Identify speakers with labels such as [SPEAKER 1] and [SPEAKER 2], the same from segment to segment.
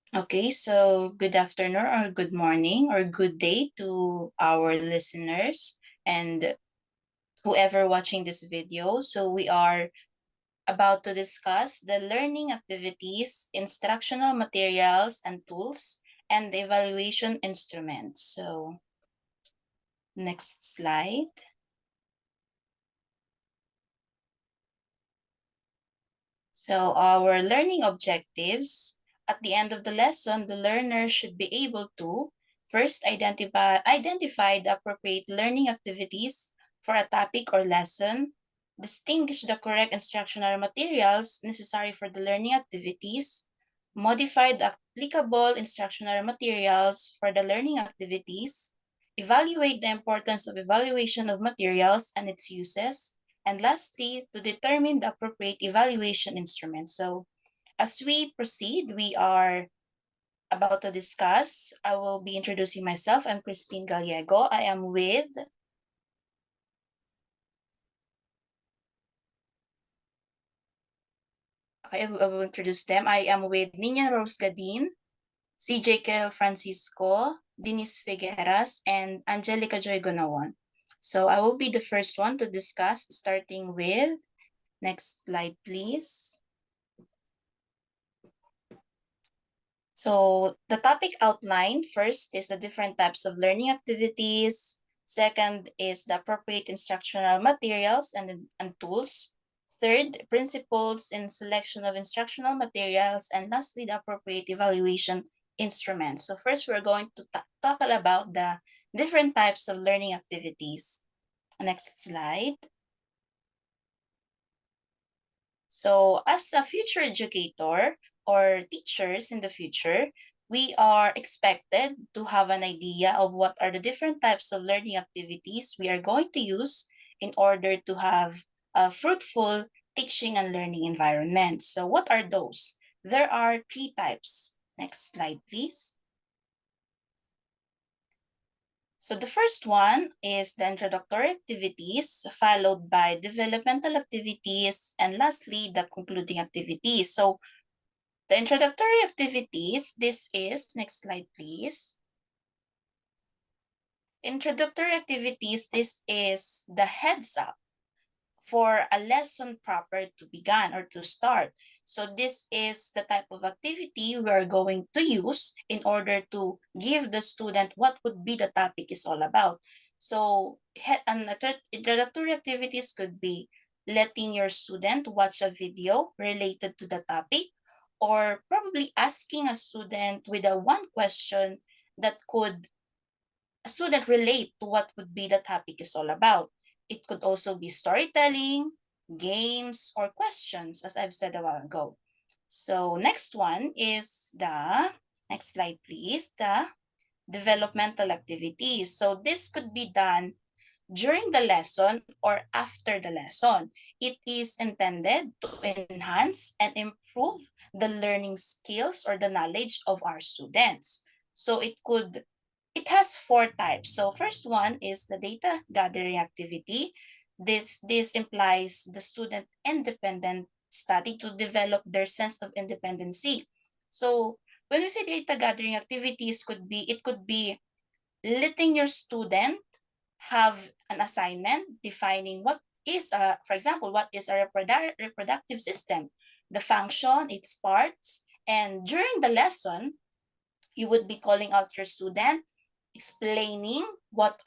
[SPEAKER 1] Okay, so good afternoon or good morning or good day to our listeners and whoever watching this video. So we are about to discuss the learning activities, instructional materials and tools, and the evaluation instruments. So next slide. So our learning objectives, at the end of the lesson, the learner should be able to first identify the appropriate learning activities for a topic or lesson, distinguish the correct instructional materials necessary for the learning activities, modify the applicable instructional materials for the learning activities, evaluate the importance of evaluation of materials and its uses, and lastly, to determine the appropriate evaluation instrument. So as we proceed, we are about to discuss. I will be introducing myself. I'm Christine Gallego. I am with I will introduce them. I am with Nina Rose Gadin, CJ Kel Francisco, Denise Figueras, and Angelica Joy Gonawan. So I will be the first one to discuss, starting with, next slide, please. So the topic outline first is the different types of learning activities. Second is the appropriate instructional materials and tools. Third, principles in selection of instructional materials. And lastly, the appropriate evaluation instruments. So first, we're going to talk about the different types of learning activities. Next slide. So as a future educator or teachers in the future, we are expected to have an idea of what are the different types of learning activities we are going to use in order to have a fruitful teaching and learning environment. So what are those? There are three types. Next slide, please. So the first one is the introductory activities, followed by developmental activities, and lastly, the concluding activities. So the introductory activities, this is, next slide please. Introductory activities, this is the heads up for a lesson proper to begin or to start. So this is the type of activity we are going to use in order to give the student what would be the topic is all about. So introductory activities could be letting your student watch a video related to the topic, or probably asking a student with a one question that could a student relate to what would be the topic is all about. It could also be storytelling, games, or questions, as I've said a while ago. So next one is next slide please, the developmental activities. So this could be done during the lesson or after the lesson. It is intended to enhance and improve the learning skills or the knowledge of our students. So it has four types. So first one is the data gathering activity. This implies the student independent study to develop their sense of independency. So when we say data gathering activities, it could be letting your student have an assignment defining what is for example, what is a reproductive system, the function, its parts, and during the lesson, you would be calling out your student, explaining what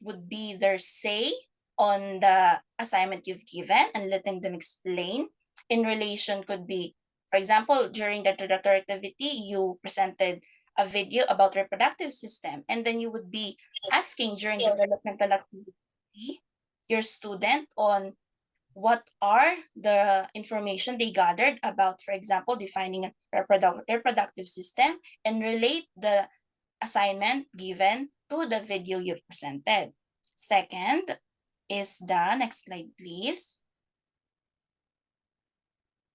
[SPEAKER 1] would be their say on the assignment you've given, and letting them explain in relation could be, for example, during the introductory activity, you presented a video about reproductive system, and then you would be asking during developmental activity your student on what are the information they gathered about, for example, defining a reproductive system, and relate the assignment given to the video you presented. Second is the next slide, please.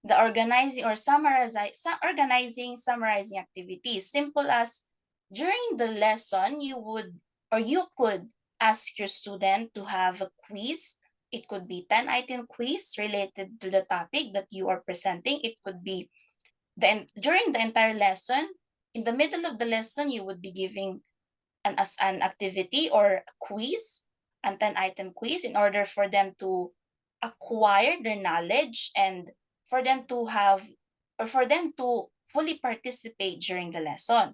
[SPEAKER 1] The summarizing activities. Simple as during the lesson, you could ask your student to have a quiz. It could be 10-item quiz related to the topic that you are presenting. It could be during the entire lesson, in the middle of the lesson, you would be giving an activity or a quiz, a 10-item quiz, in order for them to acquire their knowledge and for them to have, or for them to fully participate during the lesson.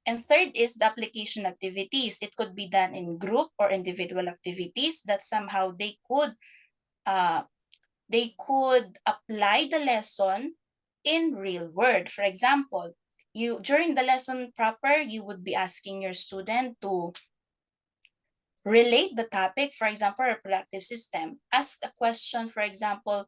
[SPEAKER 1] And third is the application activities. It could be done in group or individual activities that somehow uh, they could apply the lesson in real world. For example, you during the lesson proper, you would be asking your student to relate the topic, for example, reproductive system. Ask a question, for example,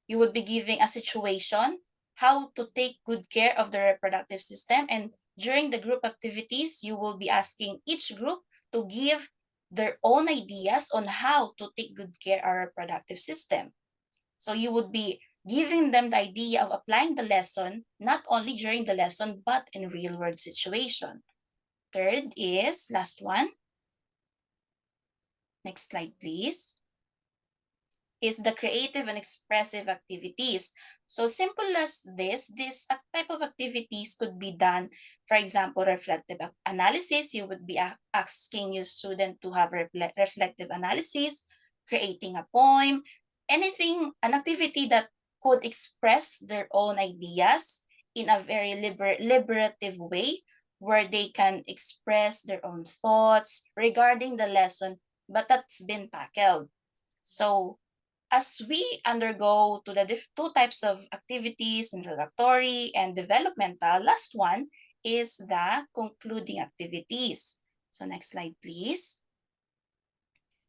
[SPEAKER 1] you would be giving a situation, how to take good care of the reproductive system. And during the group activities, you will be asking each group to give their own ideas on how to take good care of our reproductive system. So you would be giving them the idea of applying the lesson, not only during the lesson, but in real world situation. Third is, last one. Next slide, please. Is the creative and expressive activities. So simple as this type of activities could be done. For example, reflective analysis, you would be asking your student to have reflective analysis, creating a poem, anything, an activity that could express their own ideas in a very liberative way, where they can express their own thoughts regarding the lesson, but that's been tackled. So as we undergo to the two types of activities, introductory and developmental, last one is the concluding activities. So next slide, please.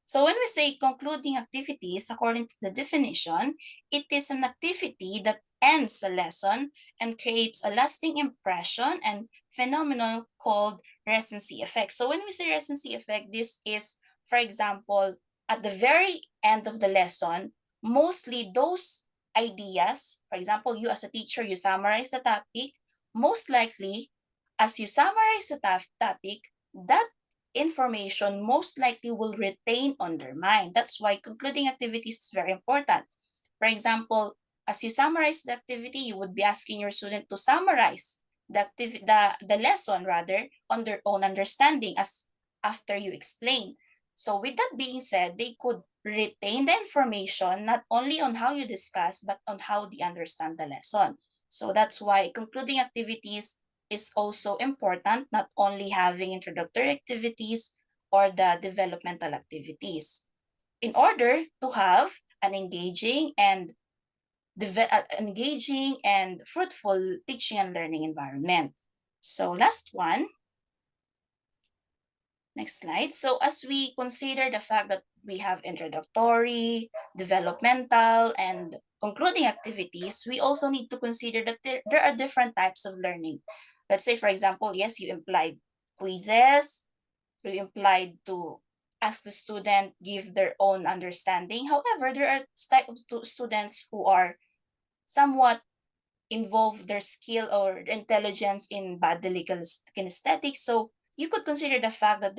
[SPEAKER 1] So when we say concluding activities, according to the definition, it is an activity that ends a lesson and creates a lasting impression and phenomenon called recency effect. So when we say recency effect, this is, for example, at the very end of the lesson, mostly those ideas, for example, you as a teacher, you summarize the topic, most likely, as you summarize the topic, that information most likely will retain on their mind. That's why concluding activities is very important. For example, as you summarize the activity, you would be asking your student to summarize the lesson rather on their own understanding as after you explain. So with that being said, they could retain the information not only on how you discuss, but on how they understand the lesson. So that's why concluding activities is also important, not only having introductory activities or the developmental activities. In order to have an engaging and fruitful teaching and learning environment. So last one, next slide. So as we consider the fact that we have introductory, developmental, and concluding activities, we also need to consider that there are different types of learning. Let's say, for example, yes, you implied quizzes, you implied to ask the student, give their own understanding. However, there are type of students who are somewhat involve their skill or intelligence in bodily kinesthetics. So you could consider the fact that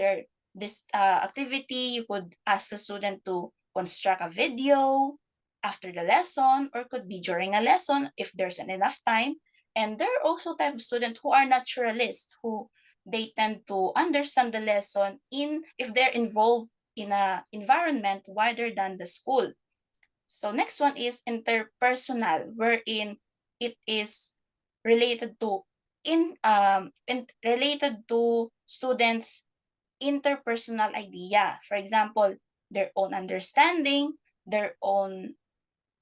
[SPEAKER 1] this activity, you could ask the student to construct a video after the lesson, or could be during a lesson if there's enough time. And there are also type of students who are naturalists, who they tend to understand the lesson in if they're involved in a environment wider than the school. So next one is interpersonal, wherein it is related to related to students' interpersonal idea. For example, their own understanding, their own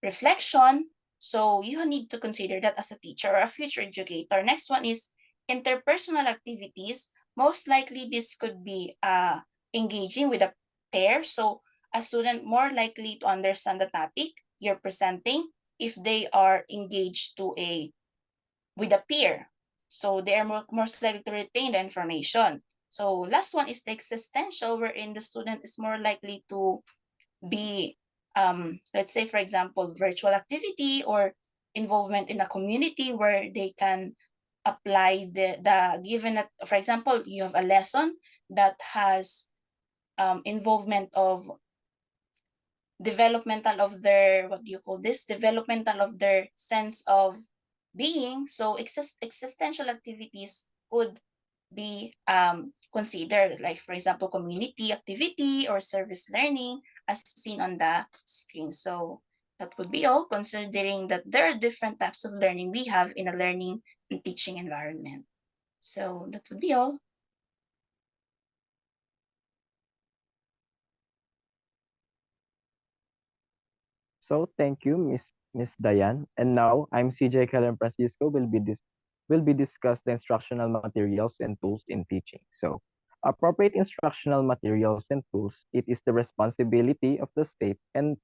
[SPEAKER 1] reflection. So you need to consider that as a teacher or a future educator. Next one is interpersonal activities. Most likely this could be engaging with a pair. So a student more likely to understand the topic you're presenting if they are engaged with a peer. So they are most likely to retain the information. So last one is the existential, wherein the student is more likely to be, let's say, for example, virtual activity or involvement in a community where they can apply the given, for example, you have a lesson that has involvement of developmental of their, what do you call this? Developmental of their sense of being. So existential activities could be considered, like for example, community activity or service learning as seen on the screen. So that would be all, considering that there are different types of learning we have in a learning and teaching environment. So that would be all.
[SPEAKER 2] So thank you, Miss Diane. And now I'm CJ Kellen Francisco will be discuss the instructional materials and tools in teaching. So appropriate instructional materials and tools, it is the responsibility of the state and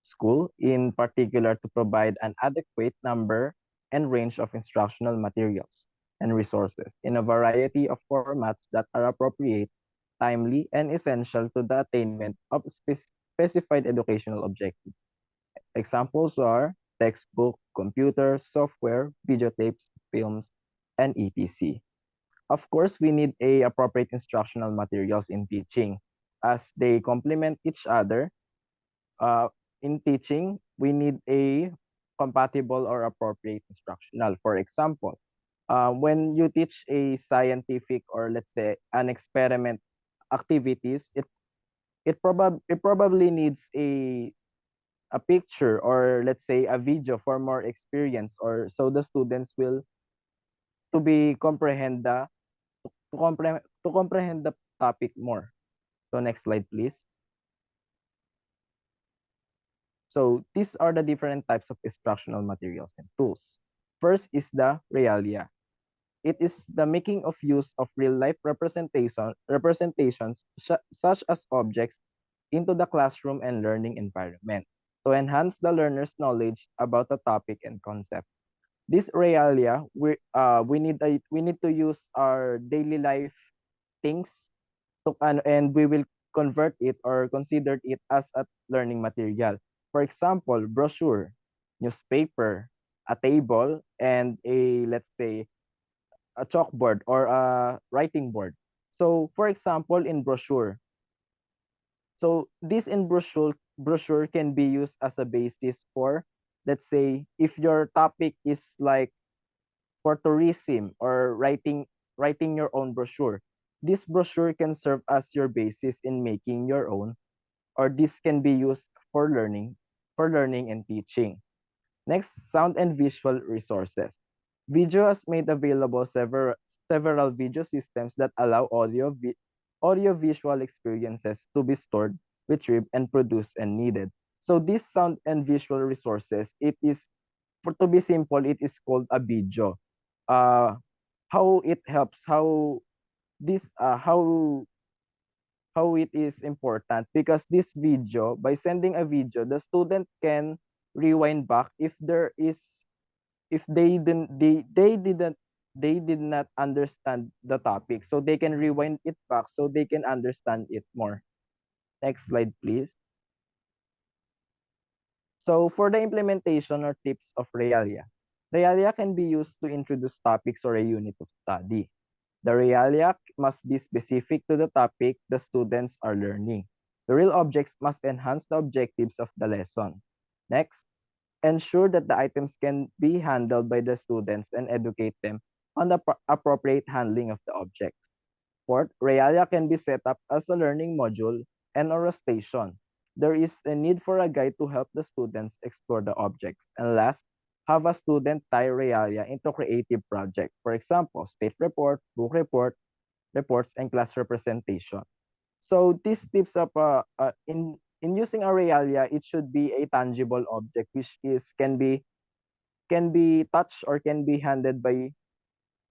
[SPEAKER 2] school in particular to provide an adequate number and range of instructional materials and resources in a variety of formats that are appropriate, timely, and essential to the attainment of specified educational objectives. Examples are textbook, computer, software, videotapes, films, and etc. Of course, we need a appropriate instructional materials in teaching as they complement each other. Uh, in teaching, we need a compatible or appropriate instructional. For example, when you teach a scientific or let's say an experiment activities, it probably needs a picture or let's say a video for more experience or so the students will to be comprehend the to comprehend the topic more. So next slide please. So these are the different types of instructional materials and tools. First is the realia. It is the making of use of real life representations such as objects into the classroom and learning environment to enhance the learner's knowledge about the topic and concept. This realia, we need to use our daily life things and we will convert it or consider it as a learning material. For example, brochure, newspaper, a table, and a let's say a chalkboard or a writing board. So for example, in brochure, so this in brochure can be used as a basis for let's say if your topic is like for tourism or writing your own brochure. This brochure can serve as your basis in making your own, or this can be used for learning and teaching. Next, sound and visual resources. Video has made available several video systems that allow audio visual experiences to be stored, retrieved, and produced and needed. So these sound and visual resources, it is for to be simple, it is called a video. Uh, how it helps, this how it is important because this video, by sending a video, the student can rewind back if there is if they did not understand the topic, so they can rewind it back so they can understand it more. Next slide please. So for the implementation or tips of realia can be used to introduce topics or a unit of study. The realia must be specific to the topic the students are learning. The real objects must enhance the objectives of the lesson. Next, ensure that the items can be handled by the students and educate them on the appropriate handling of the objects. Fourth, realia can be set up as a learning module and or a station. There is a need for a guide to help the students explore the objects. And last, have a student tie realia into creative project. For example, state report, book report, reports, and class representation. So this tips up in using a realia, it should be a tangible object which is can be touched or can be handed by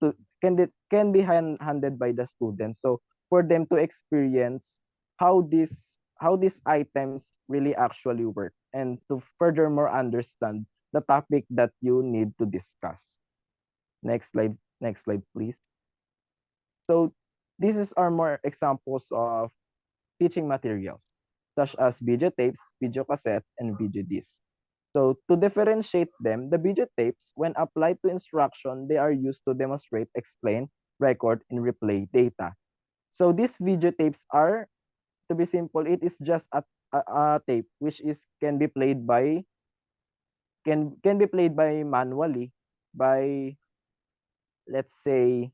[SPEAKER 2] to can be handed by the students. So for them to experience how these items really actually work and to furthermore understand the topic that you need to discuss. Next slide, please. So this is our more examples of teaching materials, such as videotapes, video cassettes, and video discs. So to differentiate them, the videotapes, when applied to instruction, they are used to demonstrate, explain, record, and replay data. So these videotapes are, to be simple, it is just a tape which is can be played by manually. by, let's say,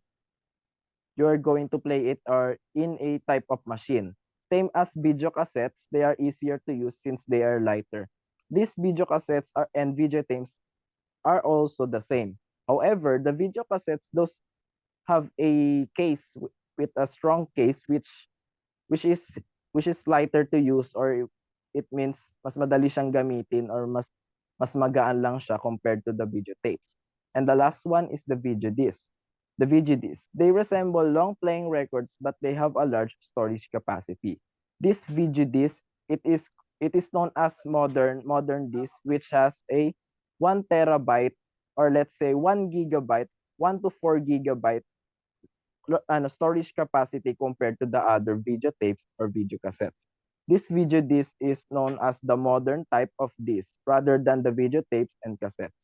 [SPEAKER 2] you're going to play it or in a type of machine. Same as video cassettes, they are easier to use since they are lighter. These video cassettes are and video tapes are also the same. However, the video cassettes those have a case with a strong case which is which is lighter to use, or it means mas madali siyang gamitin, or mas magaan lang siya compared to the video tapes. And the last one is the video disc. The video disc. They resemble long playing records but they have a large storage capacity. This video disc, it is known as modern disc, which has a 1 terabyte, or let's say 1 gigabyte, 1 to 4 gigabyte storage capacity compared to the other video tapes or video cassettes. This video disc is known as the modern type of disc rather than the video tapes and cassettes.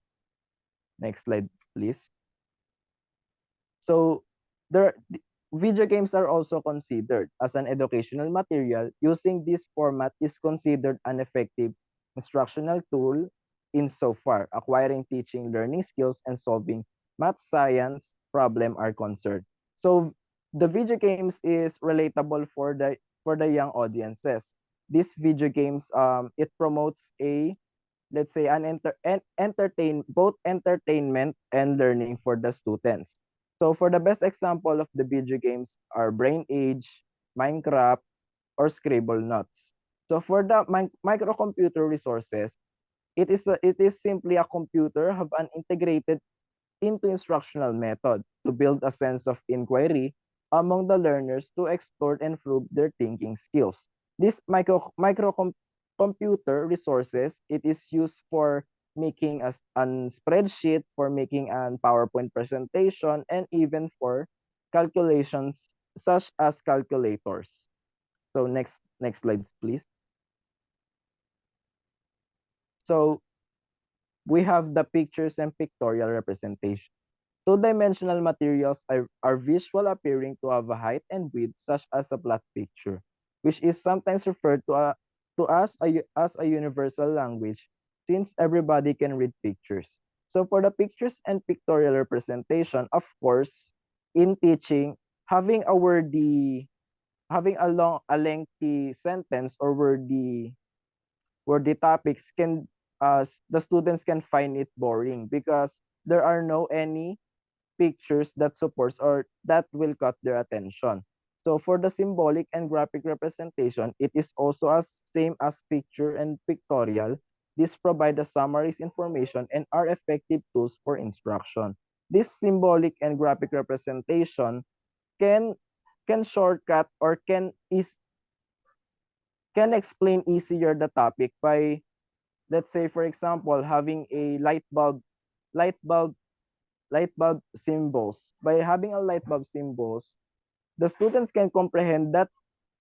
[SPEAKER 2] Next slide, please. So video games are also considered as an educational material. Using this format is considered an effective instructional tool insofar acquiring teaching, learning skills, and solving math science problem are concerned. So the video games is relatable for the young audiences. These video games it promotes a, let's say, entertain both entertainment and learning for the students. So for the best example of the video games are Brain Age, Minecraft, or Scribble Nuts. So for the microcomputer resources, it is simply a computer have an integrated into instructional method to build a sense of inquiry among the learners to explore and improve their thinking skills. This computer resources, it is used for making a spreadsheet, for making an PowerPoint presentation, and even for calculations such as calculators. So next slides, please. So we have the pictures and pictorial representation. Two-dimensional materials are visual, appearing to have a height and width such as a flat picture, which is sometimes referred to as a universal language since everybody can read pictures. So for the pictures and pictorial representation, of course, in teaching, having a lengthy sentence or wordy topics can the students can find it boring because there are no any pictures that supports or that will cut their attention. So for the symbolic and graphic representation, it is also as same as picture and pictorial. This provide the summaries information and are effective tools for instruction. This symbolic and graphic representation can shortcut or can explain easier the topic by, let's say, for example, having a light bulb symbols. By having a light bulb symbols, the students can comprehend that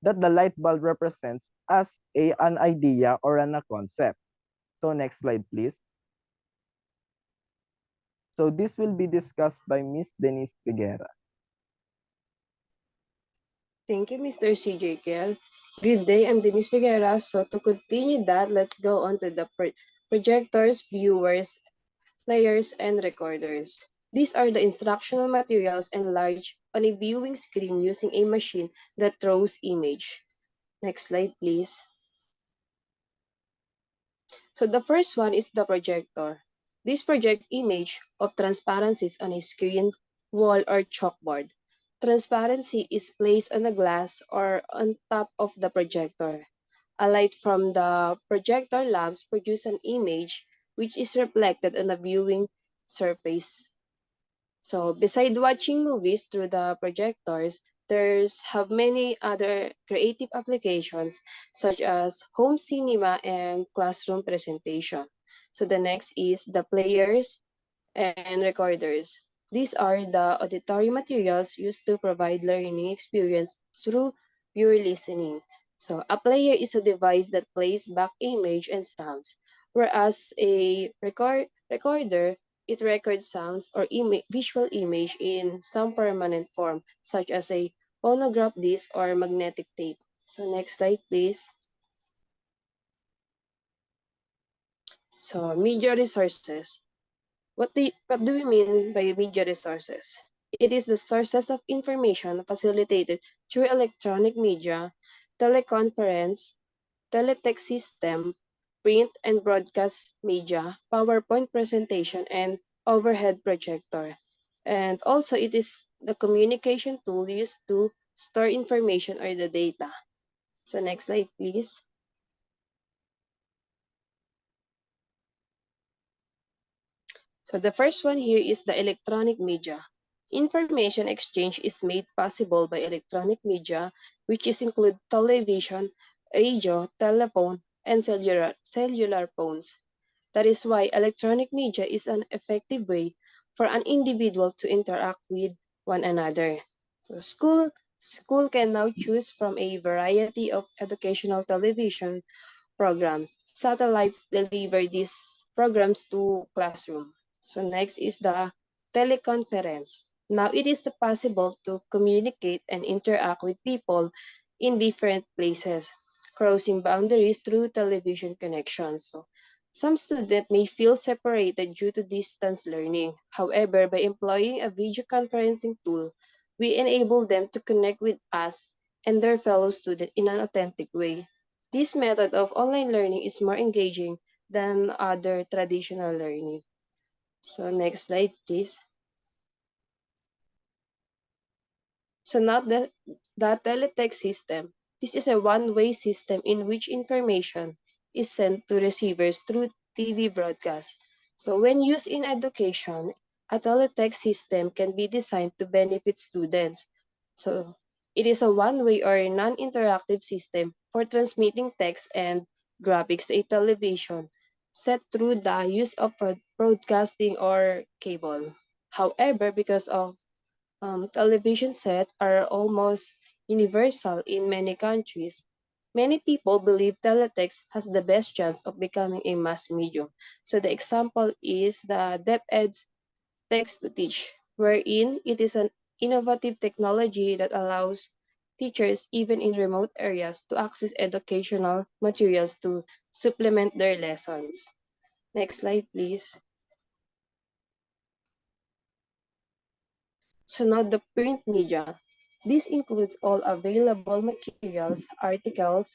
[SPEAKER 2] the light bulb represents as an idea or a concept. So next slide, please. So this will be discussed by Miss Denise Figuera.
[SPEAKER 3] Thank you, Mr. CJ Kel. Good day, I'm Denise Figuera. So to continue that, let's go on to the projectors, viewers, players, and recorders. These are the instructional materials enlarged on a viewing screen using a machine that throws image. Next slide, please. So the first one is the projector. This project image of transparencies on a screen, wall, or chalkboard. Transparency is placed on the glass or on top of the projector. A light from the projector lamps produce an image which is reflected on the viewing surface. So beside watching movies through the projectors, there's have many other creative applications such as home cinema and classroom presentation. So the next is the players and recorders. These are the auditory materials used to provide learning experience through pure listening. So a player is a device that plays back image and sounds, whereas a recorder, it records sounds or visual image in some permanent form, such as a phonograph disc or magnetic tape. So next slide, please. So media resources. What do we mean by media resources? It is the sources of information facilitated through electronic media, teleconference, teletext system, print and broadcast media, PowerPoint presentation, and overhead projector. And also, it is the communication tool used to store information or the data. So next slide, please. So the first one here is the electronic media. Information exchange is made possible by electronic media, which is include television, radio, telephone, and cellular phones. That is why electronic media is an effective way for an individual to interact with one another. So school can now choose from a variety of educational television program. Satellites deliver these programs to classroom. So next is the teleconference. Now it is possible to communicate and interact with people in different places, crossing boundaries through television connections. So some students may feel separated due to distance learning. However, by employing a video conferencing tool, we enable them to connect with us and their fellow students in an authentic way. This method of online learning is more engaging than other traditional learning. So next slide, please. So now the teletext system. This is a one-way system in which information is sent to receivers through TV broadcast. So when used in education, a teletext system can be designed to benefit students. So it is a one-way or non-interactive system for transmitting text and graphics to a television set through the use of broadcasting or cable. However, because of television sets are almost universal in many countries, many people believe teletext has the best chance of becoming a mass medium. So the example is the DepEd's text to teach, wherein it is an innovative technology that allows teachers even in remote areas to access educational materials to supplement their lessons. Next slide, please. So now the print media. This includes all available materials, articles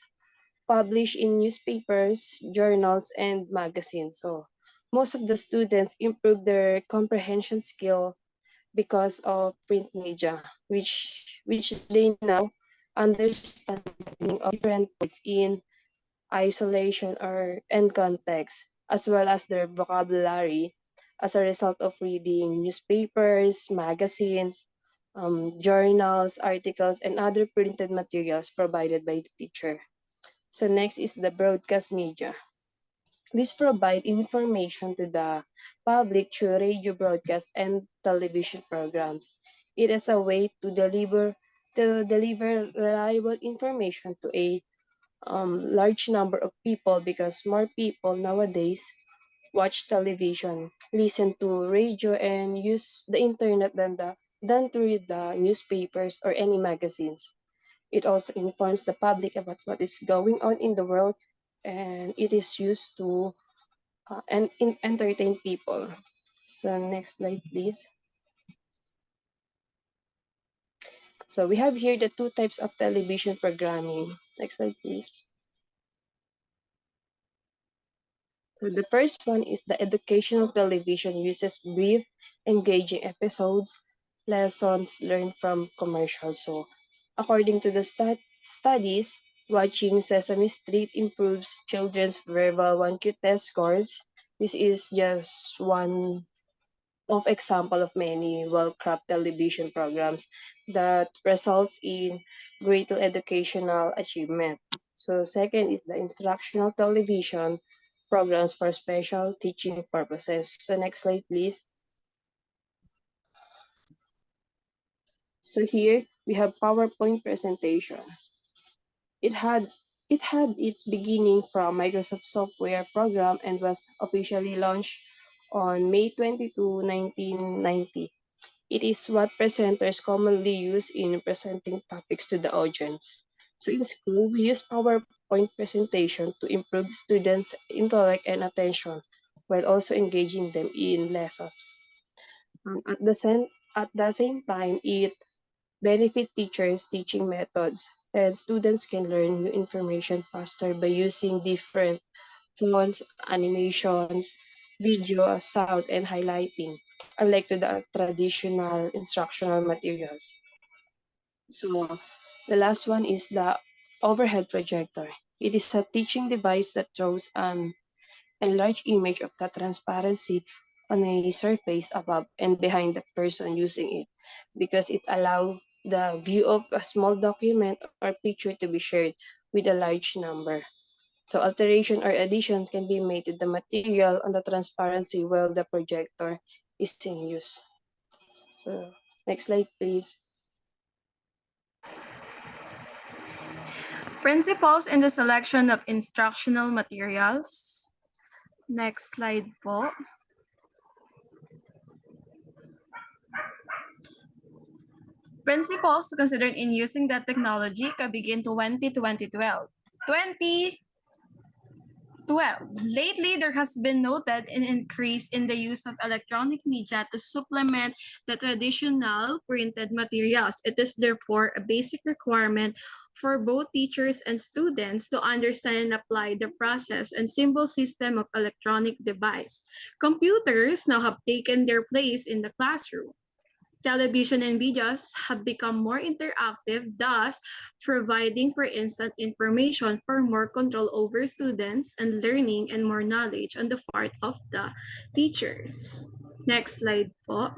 [SPEAKER 3] published in newspapers, journals, and magazines. So most of the students improve their comprehension skill because of print media, which they now understand the meaning of different words in isolation or and context, as well as their vocabulary as a result of reading newspapers, magazines, journals, articles, and other printed materials provided by the teacher. So next is the broadcast media. This provide information to the public through radio broadcast and television programs. It is a way to deliver reliable information to a large number of people because more people nowadays watch television, listen to radio, and use the internet than to read the newspapers or any magazines. It also informs the public about what is going on in the world, and it is used to entertain people. So next slide, please. So we have here the two types of television programming. Next slide, please. So the first one is the educational television uses brief, engaging episodes, lessons learned from commercials. So according to the studies, watching Sesame Street improves children's verbal 1Q test scores. This is just one of example of many well-crafted television programs that results in greater educational achievement. So second is the instructional television programs for special teaching purposes. So next slide, please. So here we have PowerPoint presentation. It had it had its beginning from Microsoft software program and was officially launched on May 22, 1990. It is what presenters commonly use in presenting topics to the audience. So in school, we use PowerPoint presentation to improve students' intellect and attention while also engaging them in lessons. At the same time, it benefit teachers' teaching methods, and students can learn new information faster by using different fonts, animations, video, sound, and highlighting, unlike to the traditional instructional materials. So the last one is the overhead projector. It is a teaching device that shows an enlarged image of the transparency on a surface above and behind the person using it, because it allows the view of a small document or picture to be shared with a large number. So alteration or additions can be made to the material on the transparency while the projector is in use. So next slide, please.
[SPEAKER 4] Principles in the selection of instructional materials. Next slide po. Principles considered in using that technology can begin 2012. 2012. Lately, there has been noted an increase in the use of electronic media to supplement the traditional printed materials. It is therefore a basic requirement for both teachers and students to understand and apply the process and symbol system of electronic device. Computers now have taken their place in the classroom. Television and videos have become more interactive, thus providing for instant information for more control over students and learning and more knowledge on the part of the teachers. Next slide po.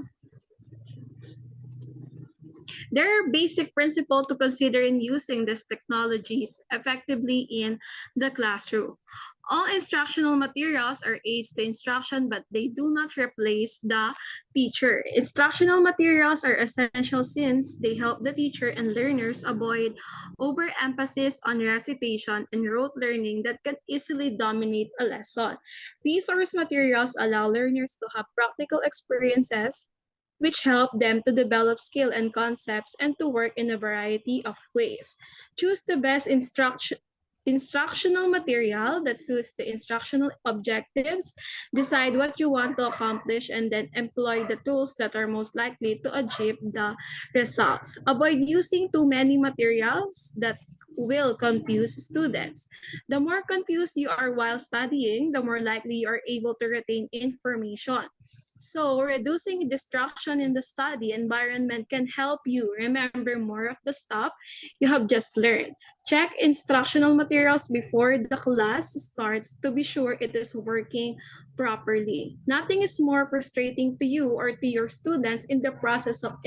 [SPEAKER 4] There are basic principles to consider in using these technologies effectively in the classroom. All instructional materials are aids to instruction, but they do not replace the teacher. Instructional materials are essential since they help the teacher and learners avoid overemphasis on recitation and rote learning that can easily dominate a lesson. Resource materials allow learners to have practical experiences which help them to develop skill and concepts and to work in a variety of ways. Choose the best instructional material that suits the instructional objectives, decide what you want to accomplish, and then employ the tools that are most likely to achieve the results. Avoid using too many materials that will confuse students. The more confused you are while studying, the more likely you are able to retain information. So, reducing distraction in the study environment can help you remember more of the stuff you have just learned. Check instructional materials before the class starts to be sure it is working properly. Nothing is more frustrating to you or to your students in the process of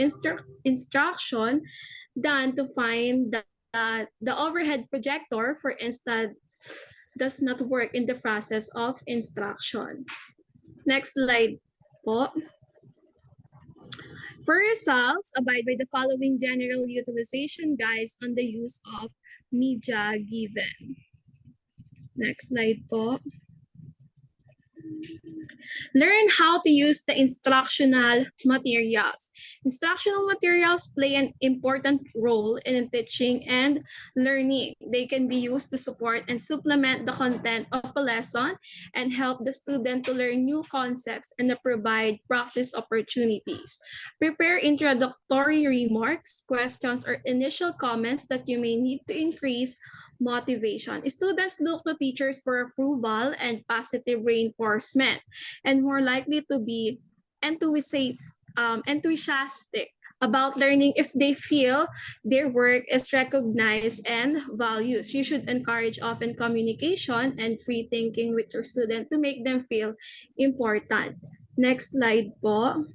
[SPEAKER 4] instruction than to find that the overhead projector, for instance, does not work in the process of instruction. Next slide po. For results, abide by the following general utilization guides on the use of media given. Next slide po. Learn how to use the instructional materials. Instructional materials play an important role in teaching and learning. They can be used to support and supplement the content of a lesson and help the student to learn new concepts and to provide practice opportunities. Prepare introductory remarks, questions, or initial comments that you may need to increase motivation. Students look to teachers for approval and positive reinforcement, and more likely to be enthusiastic about learning if they feel their work is recognized and values. You should encourage open communication and free thinking with your student to make them feel important. Next slide po.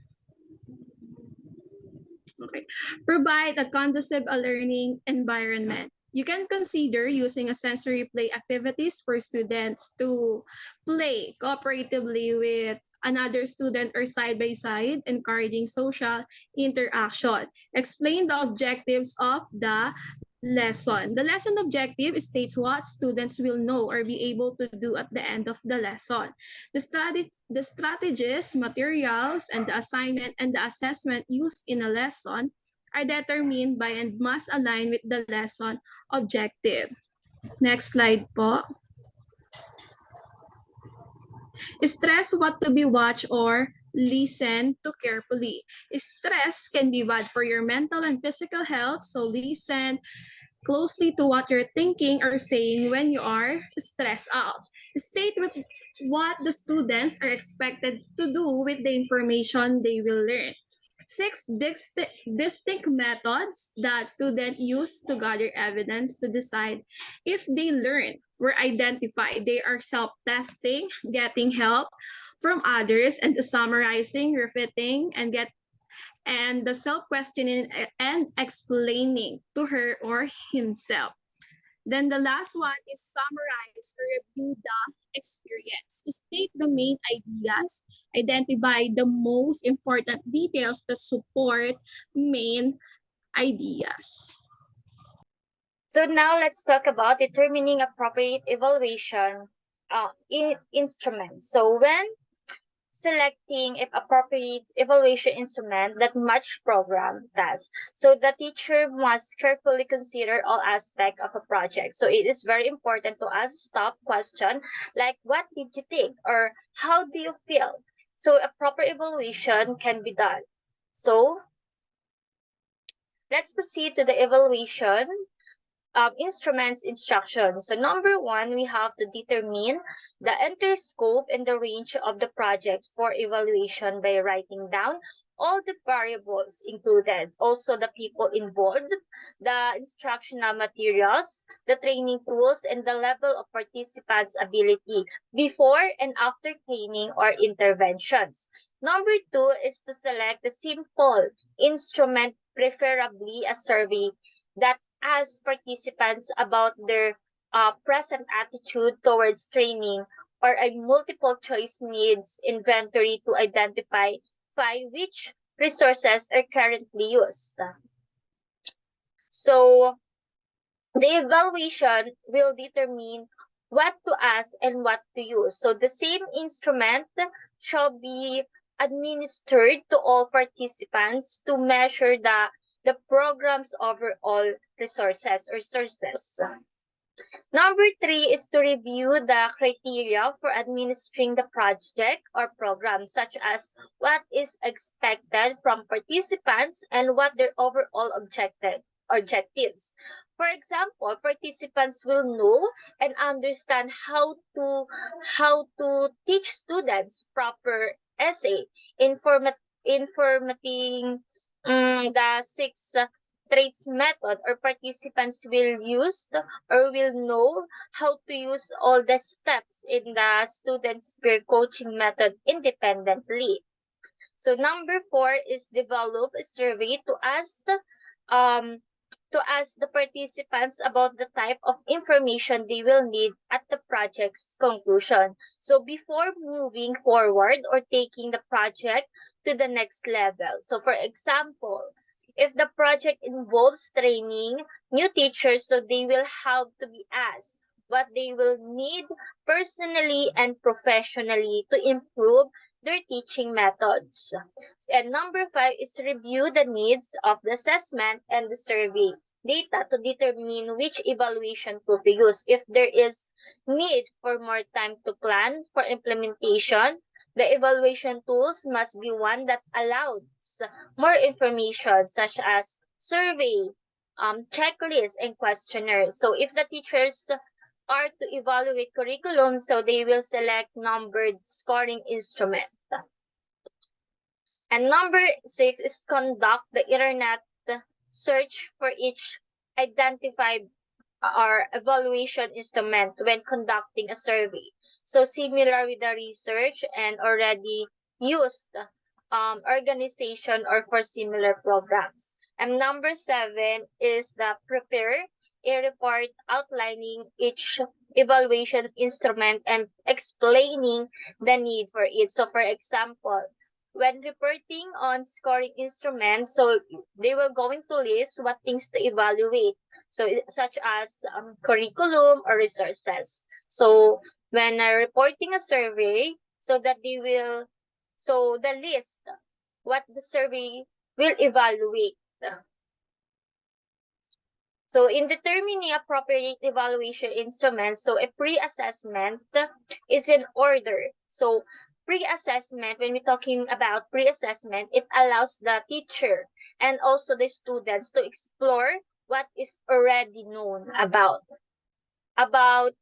[SPEAKER 4] Okay. Provide a conducive learning environment. You can consider using a sensory play activities for students to play cooperatively with another student or side by side, encouraging social interaction. Explain the objectives of the lesson. The lesson objective states what students will know or be able to do at the end of the lesson. The strategies, materials, and the assignment and the assessment used in a lesson are determined by and must align with the lesson objective. Next slide po. Stress what to be watched or listen to carefully. Stress can be bad for your mental and physical health, so listen closely to what you're thinking or saying when you are stressed out. State with what the students are expected to do with the information they will learn. Six distinct methods that students use to gather evidence to decide if they learn were identified. They are self-testing, getting help from others, and summarizing, refitting, and the self-questioning and explaining to her or himself. Then the last one is summarize or review the experience. State the main ideas, identify the most important details that support main ideas.
[SPEAKER 5] So now let's talk about determining appropriate evaluation instruments. So when selecting if appropriate evaluation instrument that match program tasks. So the teacher must carefully consider all aspects of a project. So it is very important to ask stop question like what did you think or how do you feel? So a proper evaluation can be done. So let's proceed to the evaluation instruments instruction. So number one, we have to determine the entire scope and the range of the project for evaluation by writing down all the variables included, also the people involved, the instructional materials, the training tools, and the level of participants' ability before and after training or interventions. Number two is to select the simple instrument, preferably a survey that ask participants about their present attitude towards training or a multiple choice needs inventory to identify which resources are currently used. So the evaluation will determine what to ask and what to use. So the same instrument shall be administered to all participants to measure the program's overall resources or sources. Number three is to review the criteria for administering the project or program, such as what is expected from participants and what their overall objectives. For example, participants will know and understand how to teach students proper essay, informating the six traits method, or participants will use or will know how to use all the steps in the student's peer coaching method independently. So number four is develop a survey um to ask the participants about the type of information they will need at the project's conclusion. So before moving forward or taking the project to the next level. So for example, if the project involves training new teachers, so they will have to be asked what they will need personally and professionally to improve their teaching methods. And number five is review the needs of the assessment and the survey data to determine which evaluation to be used. If there is need for more time to plan for implementation, the evaluation tools must be one that allows more information such as survey, checklists, and questionnaires. So if the teachers are to evaluate curriculum, so they will select numbered scoring instrument. And number six is conduct the internet search for each identified or evaluation instrument when conducting a survey. So similar with the research and already used organization or for similar programs. And number seven is the prepare a report outlining each evaluation instrument and explaining the need for it. So for example, when reporting on scoring instruments, so they were going to list what things to evaluate. So such as curriculum or resources. So when reporting a survey, so that they will, so the list, what the survey will evaluate. So in determining appropriate evaluation instruments, so a pre-assessment is in order. So pre-assessment, when we're talking about pre-assessment, it allows the teacher and also the students to explore what is already known about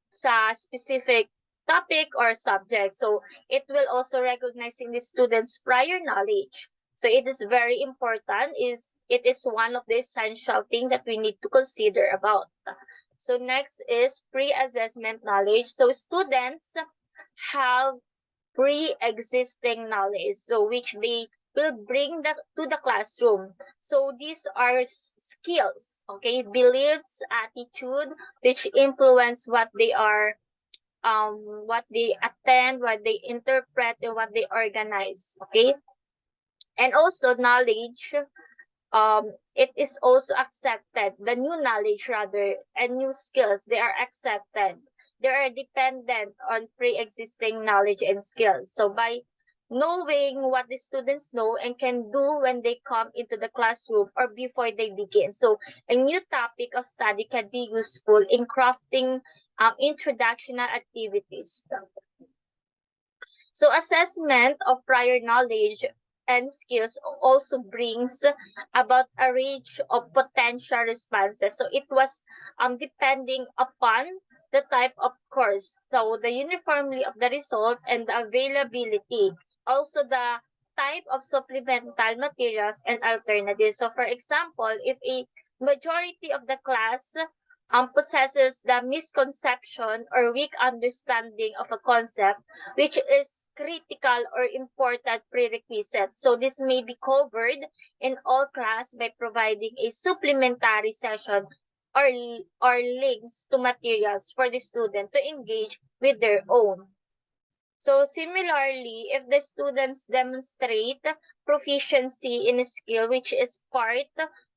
[SPEAKER 5] sa specific topic or subject. So it will also recognizing the students' prior knowledge. So it is very important, it is one of the essential thing that we need to consider about. So next is pre-assessment knowledge. So students have pre-existing knowledge, so which they will bring to the classroom. So these are skills, okay, beliefs, attitude, which influence what they are, what they attend, what they interpret, and what they organize, okay? And also knowledge, it is also accepted, the new knowledge rather, and new skills, they are accepted. They are dependent on pre-existing knowledge and skills. So by knowing what the students know and can do when they come into the classroom or before they begin. So a new topic of study can be useful in crafting introductional activities. So assessment of prior knowledge and skills also brings about a range of potential responses. So it was depending upon the type of course. So the uniformity of the result and the availability. Also the type of supplemental materials and alternatives. So for example, if a majority of the class possesses the misconception or weak understanding of a concept, which is critical or important prerequisite. So this may be covered in all class by providing a supplementary session or links to materials for the student to engage with their own. So similarly, if the students demonstrate proficiency in a skill which is part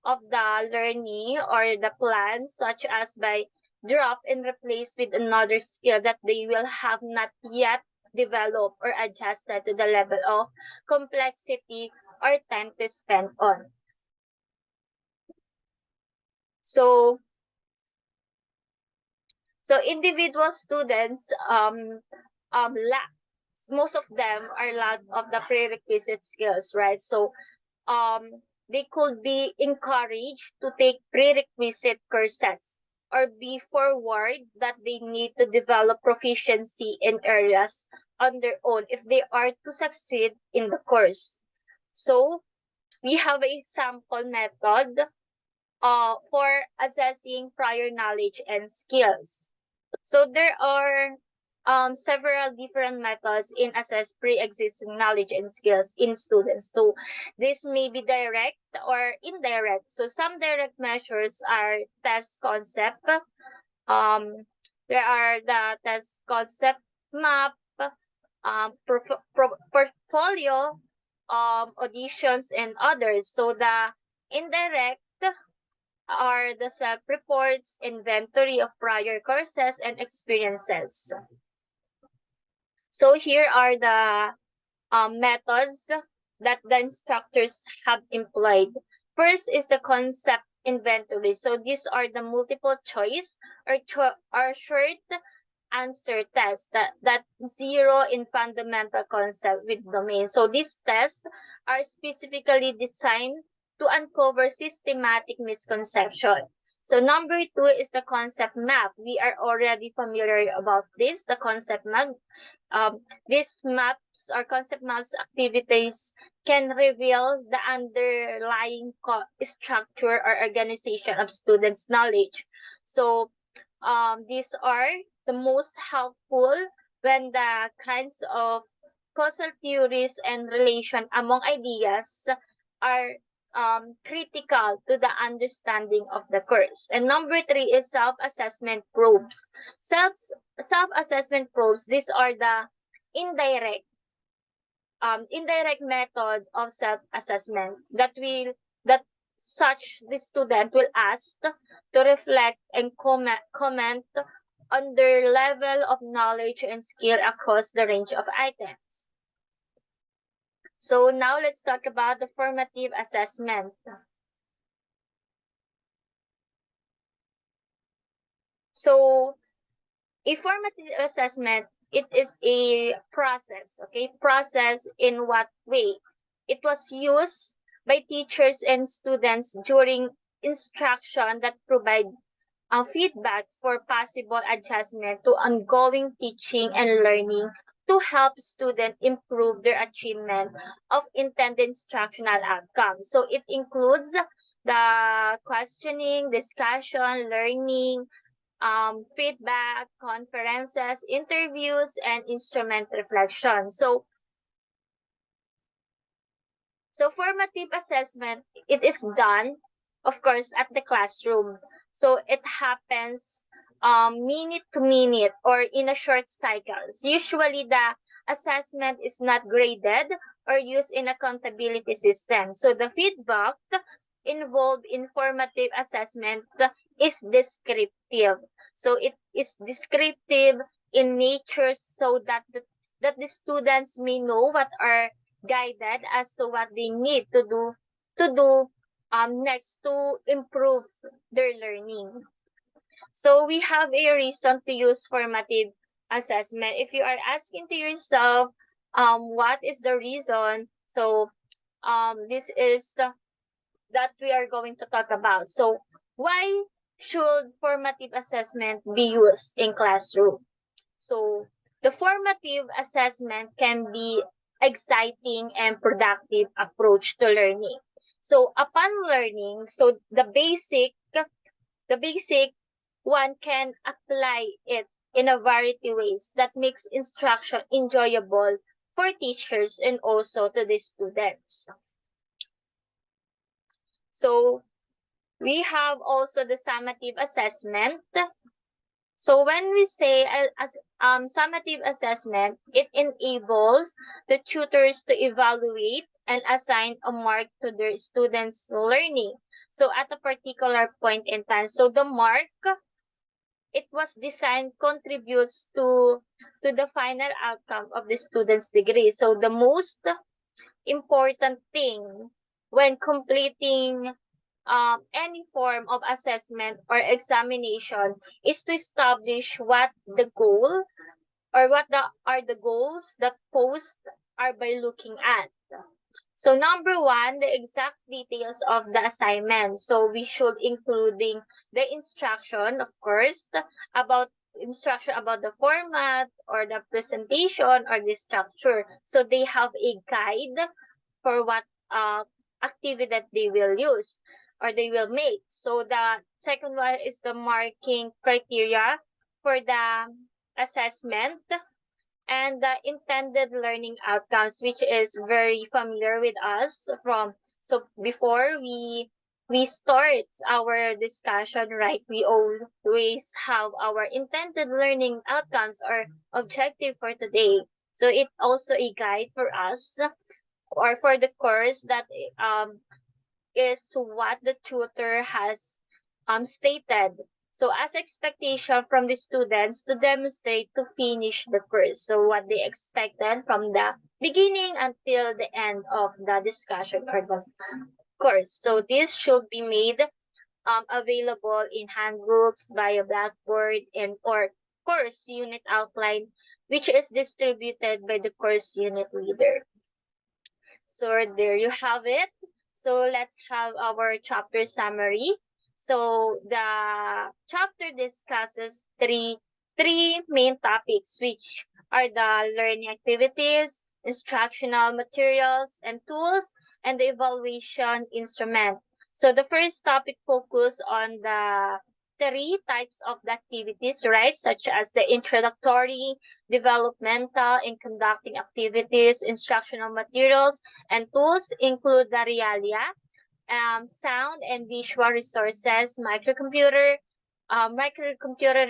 [SPEAKER 5] of the learning or the plan, such as by drop and replace with another skill that they will have not yet developed or adjusted to the level of complexity or time to spend on. So individual students lack, most of them are lack of the prerequisite skills, right? So they could be encouraged to take prerequisite courses or be forward that they need to develop proficiency in areas on their own if they are to succeed in the course. So we have a sample method for assessing prior knowledge and skills. So there are several different methods in assess pre-existing knowledge and skills in students. So this may be direct or indirect. So some direct measures are test concept. There are the test concept map, portfolio, auditions, and others. So the indirect are the self-reports, inventory of prior courses and experiences. So here are the methods that the instructors have employed. First is the concept inventory. So these are the multiple choice or short answer tests that zero in fundamental concept with domain. So these tests are specifically designed to uncover systematic misconception. So number 2 is the concept map. We are already familiar about this, the concept map. These maps or concept maps activities can reveal the underlying structure or organization of students' knowledge. So these are the most helpful when the kinds of causal theories and relation among ideas are critical to the understanding of the course. And number 3 is self-assessment probes. Self-assessment probes, these are the indirect method of self-assessment that such the student will ask to reflect and comment on their level of knowledge and skill across the range of items. So now let's talk about the formative assessment. So a formative assessment, it is a process, okay? Process in what way? It was used by teachers and students during instruction that provide feedback for possible adjustment to ongoing teaching and learning to help students improve their achievement of intended instructional outcomes. So it includes the questioning, discussion, learning, feedback, conferences, interviews, and instrument reflection. So formative assessment, it is done, of course, at the classroom. So it happens minute to minute or in a short cycles. Usually the assessment is not graded or used in accountability system. So the feedback involved in formative assessment is descriptive. So it is descriptive in nature so that the students may know what are guided as to what they need to do next to improve their learning. So we have a reason to use formative assessment. If you are asking to yourself, what is the reason? So this is that we are going to talk about. So why should formative assessment be used in classroom? So the formative assessment can be exciting and productive approach to learning. So upon learning, so the basic one can apply it in a variety ways that makes instruction enjoyable for teachers and also to the students. So we have also the summative assessment. So when we say summative assessment, it enables the tutors to evaluate and assign a mark to their students' learning. So at a particular point in time. So the mark, it was designed contributes to the final outcome of the student's degree. So the most important thing when completing any form of assessment or examination is to establish what the goal or are the goals that post are by looking at. So number one, the exact details of the assignment. So we should including the instruction, of course, about instruction about the format or the presentation or the structure. So they have a guide for what activity that they will use or they will make. So the second one is the marking criteria for the assessment and the intended learning outcomes, which is very familiar with us from. So before we start our discussion, right, we always have our intended learning outcomes or objective for today. So it also a guide for us or for the course that is what the tutor has stated. So as expectation from the students to demonstrate to finish the course. So what they expected from the beginning until the end of the discussion or the course. So this should be made available in handbooks, via Blackboard, and or course unit outline, which is distributed by the course unit leader. So there you have it. So let's have our chapter summary. So the chapter discusses three main topics, which are the learning activities, instructional materials and tools, and the evaluation instrument. So the first topic focus on the three types of the activities, right? Such as the introductory, developmental, and conducting activities, instructional materials, and tools include the realia, sound and visual resources, microcomputer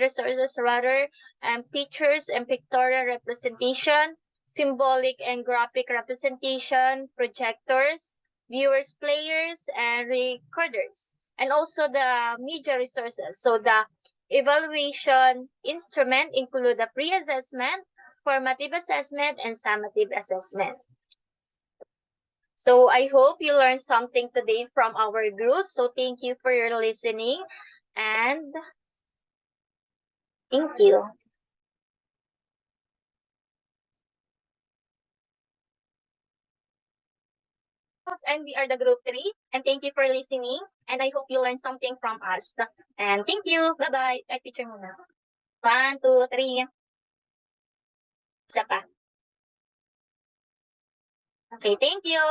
[SPEAKER 5] resources rather, and pictures and pictorial representation, symbolic and graphic representation, projectors, viewers, players, and recorders, and also the media resources. So the evaluation instrument include the pre-assessment, formative assessment, and summative assessment. So I hope you learned something today from our group. So thank you for your listening and Thank you. And we are the group 3. And thank you for listening. And I hope you learned something from us. And thank you. Bye-bye. Ay, picture muna. 1, 2, 3. Isa pa. Okay, thank you.